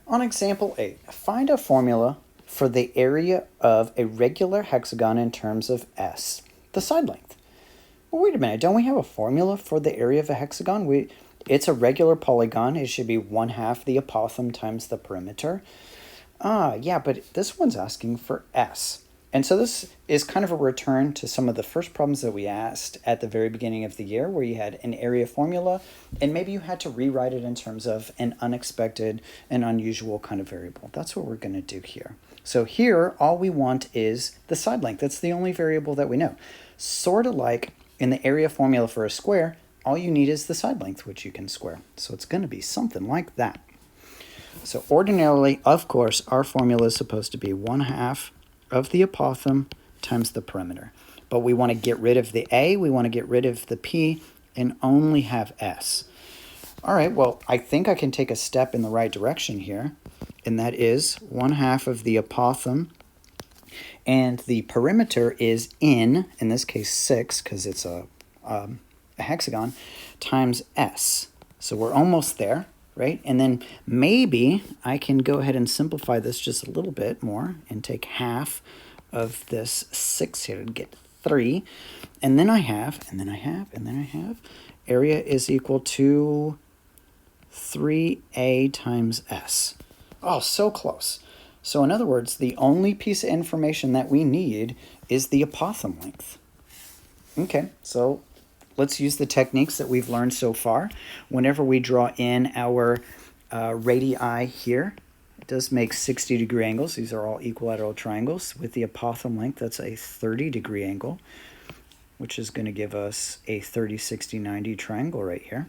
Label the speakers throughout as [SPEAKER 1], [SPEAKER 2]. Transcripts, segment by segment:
[SPEAKER 1] On example 8, find a formula for the area of a regular hexagon in terms of s, the side length. Well, wait a minute, don't we have a formula for the area of a hexagon? It's a regular polygon. It should be 1/2 the apothem times the perimeter. Yeah, but this one's asking for s. And so this is kind of a return to some of the first problems that we asked at the very beginning of the year, where you had an area formula, and maybe you had to rewrite it in terms of an unexpected and unusual kind of variable. That's what we're going to do here. So here, all we want is the side length. That's the only variable that we know. Sort of like in the area formula for a square, all you need is the side length, which you can square. So it's going to be something like that. So ordinarily, of course, our formula is supposed to be 1/2 of the apothem times the perimeter. But we want to get rid of the a, we want to get rid of the p, and only have s. All right, well, I think I can take a step in the right direction here, and that is 1/2 of the apothem, and the perimeter is in this case 6, because it's a hexagon, times s. So we're almost there. Right? And then maybe I can go ahead and simplify this just a little bit more and take 1/2 of this 6 here and get 3. And then I have, area is equal to 3a times s. Oh, so close. So in other words, the only piece of information that we need is the apothem length. Okay, so let's use the techniques that we've learned so far. Whenever we draw in our radii here, it does make 60-degree angles. These are all equilateral triangles. With the apothem length, that's a 30-degree angle, which is going to give us a 30, 60, 90 triangle right here.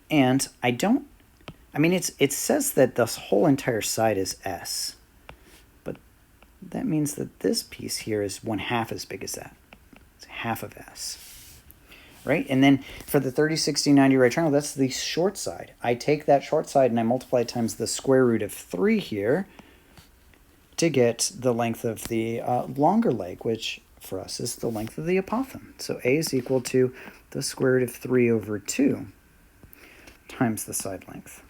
[SPEAKER 1] And it says that this whole entire side is s, but that means that this piece here is 1/2 as big as that. 1/2 of s, right? And then for the 30, 60, 90 right triangle, that's the short side. I take that short side and I multiply it times the square root of 3 here to get the length of the longer leg, which for us is the length of the apothem. So a is equal to the square root of 3 over 2 times the side length.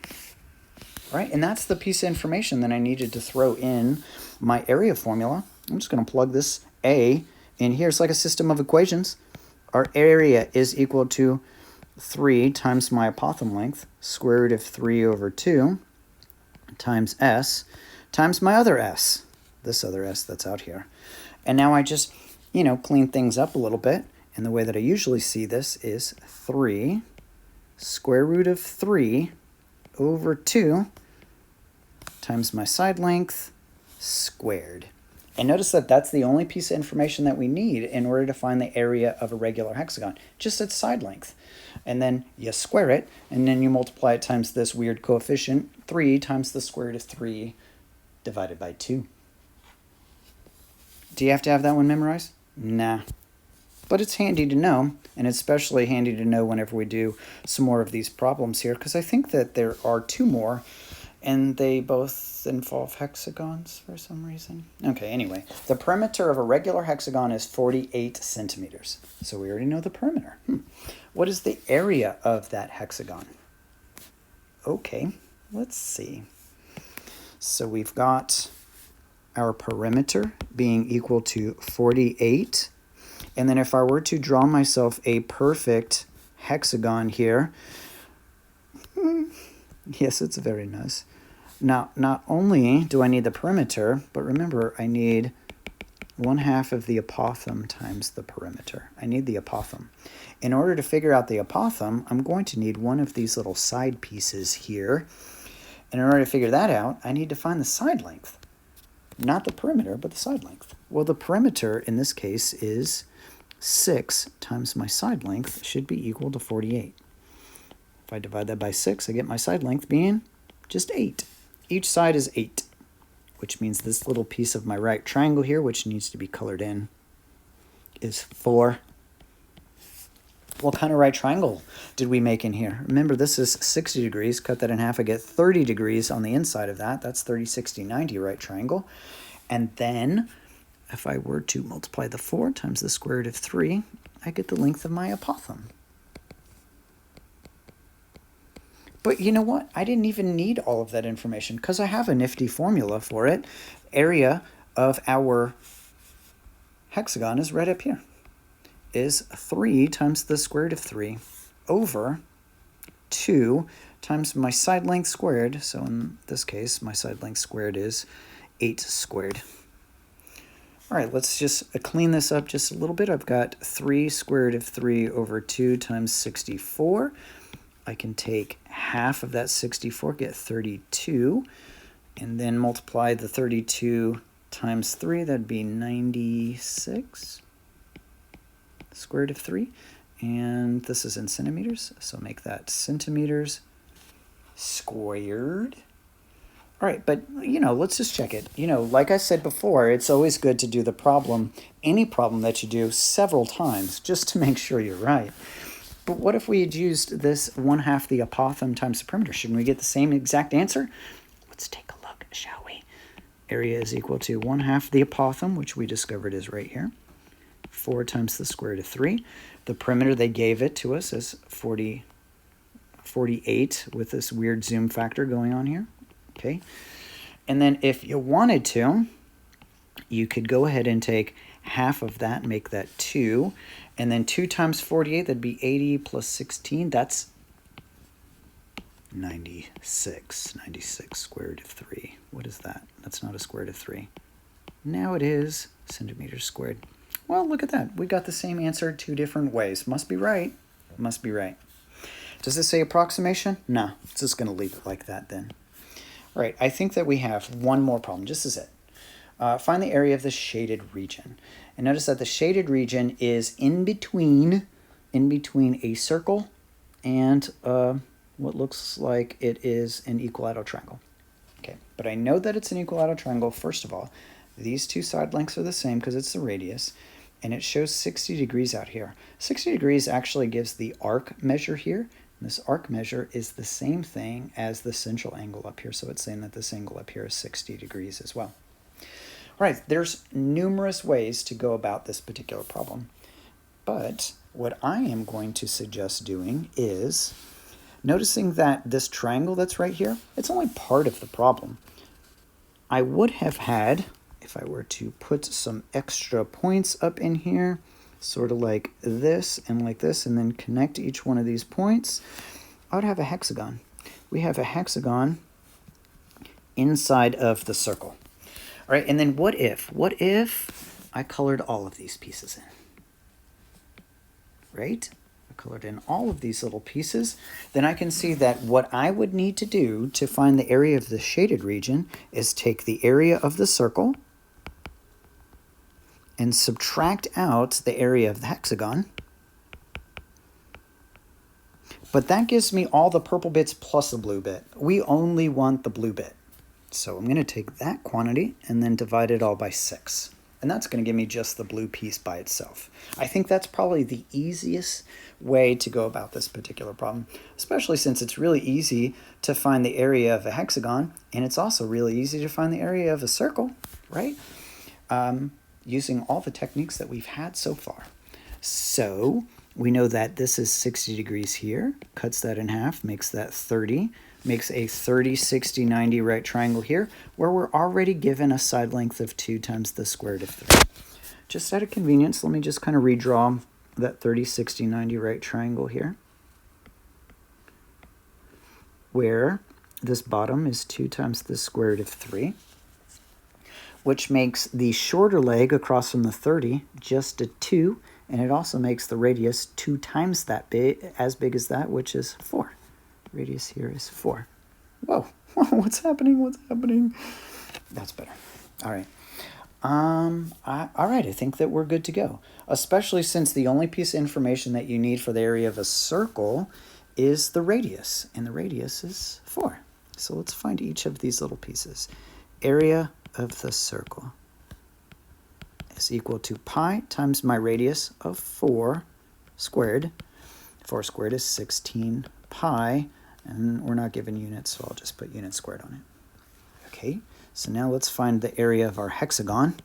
[SPEAKER 1] Right? And that's the piece of information that I needed to throw in my area formula. I'm just going to plug this a in here. It's like a system of equations. Our area is equal to 3 times my apothem length, square root of 3 over 2, times s, times my other s, this other s that's out here. And now I just, clean things up a little bit. And the way that I usually see this is 3 square root of 3 over 2 times my side length squared. And notice that that's the only piece of information that we need in order to find the area of a regular hexagon, just its side length. And then you square it, and then you multiply it times this weird coefficient, 3 times the square root of 3 divided by 2. Do you have to have that one memorized? Nah. But it's handy to know, and it's especially handy to know whenever we do some more of these problems here, because I think that there are 2 more, and they both involve hexagons for some reason. Okay, anyway, the perimeter of a regular hexagon is 48 centimeters. So we already know the perimeter. What is the area of that hexagon? Okay, let's see. So we've got our perimeter being equal to 48. And then if I were to draw myself a perfect hexagon here, yes, it's very nice. Now, not only do I need the perimeter, but remember, I need 1/2 of the apothem times the perimeter. I need the apothem. In order to figure out the apothem, I'm going to need one of these little side pieces here. And in order to figure that out, I need to find the side length. Not the perimeter, but the side length. Well, the perimeter in this case is 6 times my side length should be equal to 48. If I divide that by 6, I get my side length being just 8. Each side is 8, which means this little piece of my right triangle here, which needs to be colored in, is 4. What kind of right triangle did we make in here? Remember, this is 60 degrees. Cut that in half, I get 30 degrees on the inside of that. That's 30, 60, 90 right triangle. And then if I were to multiply the 4 times the square root of 3, I get the length of my apothem. But you know what? I didn't even need all of that information because I have a nifty formula for it. Area of our hexagon is right up here. Is 3 times the square root of 3 over 2 times my side length squared. So in this case, my side length squared is 8 squared. All right, let's just clean this up just a little bit. I've got 3 square root of 3 over 2 times 64. I can take half of that 64, get 32, and then multiply the 32 times 3. That'd be 96 square root of 3. And this is in centimeters, so make that centimeters squared. All right, but, let's just check it. Like I said before, it's always good to do the problem, any problem that you do, several times, just to make sure you're right. But what if we had used this 1/2 the apothem times the perimeter? Shouldn't we get the same exact answer? Let's take a look, shall we? Area is equal to 1/2 the apothem, which we discovered is right here. 4 times the square root of 3. The perimeter, they gave it to us as 48 with this weird zoom factor going on here. Okay. And then if you wanted to, you could go ahead and take half of that and make that 2. And then 2 times 48, that'd be 80 plus 16. That's 96. 96 square root of 3. What is that? That's not a square root of 3. Now it is centimeters squared. Well, look at that. We got the same answer 2 different ways. Must be right. Must be right. Does this say approximation? No. It's just going to leave it like that then. All right. I think that we have one more problem. Just as it. Find the area of the shaded region. And notice that the shaded region is in between a circle and what looks like it is an equilateral triangle. Okay, but I know that it's an equilateral triangle. First of all, these two side lengths are the same because it's the radius, and it shows 60 degrees out here. 60 degrees actually gives the arc measure here. And this arc measure is the same thing as the central angle up here, so it's saying that this angle up here is 60 degrees as well. All right, there's numerous ways to go about this particular problem, but what I am going to suggest doing is noticing that this triangle that's right here, it's only part of the problem. I would have had, if I were to put some extra points up in here, sort of like this, and then connect each one of these points, I would have a hexagon. We have a hexagon inside of the circle. All right, and then what if I colored all of these pieces in? Right? I colored in all of these little pieces. Then I can see that what I would need to do to find the area of the shaded region is take the area of the circle and subtract out the area of the hexagon. But that gives me all the purple bits plus the blue bit. We only want the blue bit. So I'm going to take that quantity and then divide it all by 6. And that's going to give me just the blue piece by itself. I think that's probably the easiest way to go about this particular problem, especially since it's really easy to find the area of a hexagon, and it's also really easy to find the area of a circle, right? Using all the techniques that we've had so far. So we know that this is 60 degrees here, cuts that in half, makes that 30. Makes a 30, 60, 90 right triangle here, where we're already given a side length of 2 times the square root of 3. Just out of convenience, let me just kind of redraw that 30, 60, 90 right triangle here, where this bottom is 2 times the square root of 3, which makes the shorter leg across from the 30 just a 2, and it also makes the radius 2 times that big, as big as that, which is 4. Radius here is 4. Whoa, what's happening? What's happening? That's better. All right. All right, I think that we're good to go, especially since the only piece of information that you need for the area of a circle is the radius, and the radius is 4. So let's find each of these little pieces. Area of the circle is equal to pi times my radius of 4 squared. 4 squared is 16 pi. And we're not given units, so I'll just put unit squared on it. Okay, so now let's find the area of our hexagon.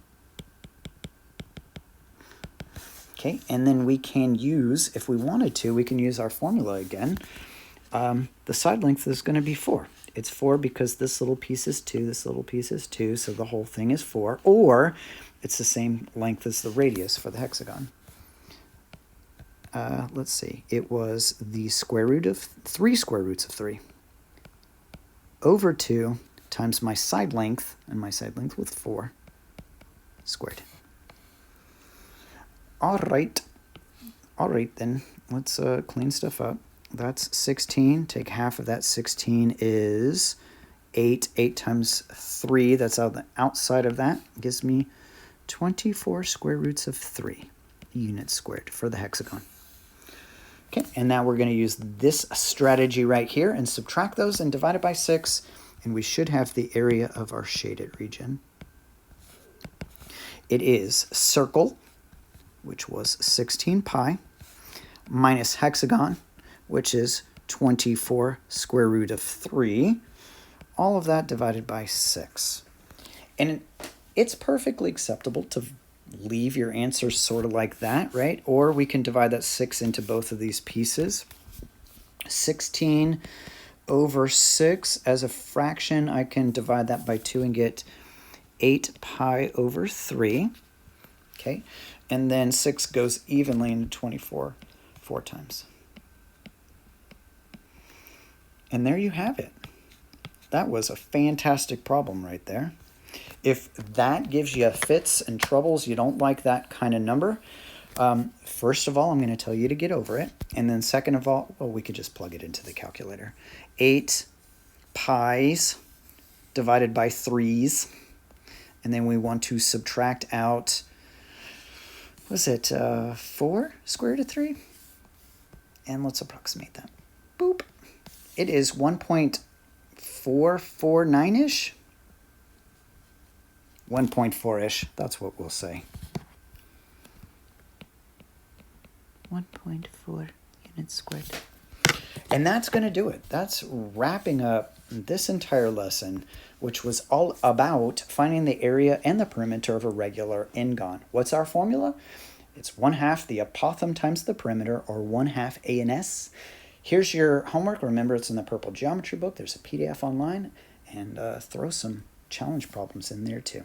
[SPEAKER 1] Okay, and then we can use, if we wanted to, we can use our formula again. the side length is going to be 4. It's 4 because this little piece is 2, this little piece is 2, so the whole thing is 4. Or it's the same length as the radius for the hexagon. Let's see. It was the square root of 3 square roots of 3 over 2 times my side length, and my side length with 4 squared. All right then, let's clean stuff up. That's 16. Take half of that. 16 is 8. 8 times 3, that's out the outside of that, gives me 24 square roots of 3 units squared for the hexagon. Okay, and now we're going to use this strategy right here and subtract those and divide it by 6, and we should have the area of our shaded region. It is circle, which was 16 pi, minus hexagon, which is 24 square root of 3. All of that divided by 6. And it's perfectly acceptable to leave your answer sort of like that, right? Or we can divide that 6 into both of these pieces. 16 over 6 as a fraction, I can divide that by 2 and get 8 pi over 3. Okay, and then 6 goes evenly into 24 4 times. And there you have it. That was a fantastic problem right there. If that gives you fits and troubles, you don't like that kind of number, first of all, I'm going to tell you to get over it. And then second of all, well, we could just plug it into the calculator. 8 pi's divided by 3's. And then we want to subtract out, was it 4 square root of 3? And let's approximate that. Boop. It is 1.449-ish. 1.4-ish, that's what we'll say. 1.4 units squared. And that's going to do it. That's wrapping up this entire lesson, which was all about finding the area and the perimeter of a regular n-gon. What's our formula? It's 1/2 the apothem times the perimeter, or 1/2 A&S. Here's your homework. Remember, it's in the purple geometry book. There's a PDF online, and throw some challenge problems in there too.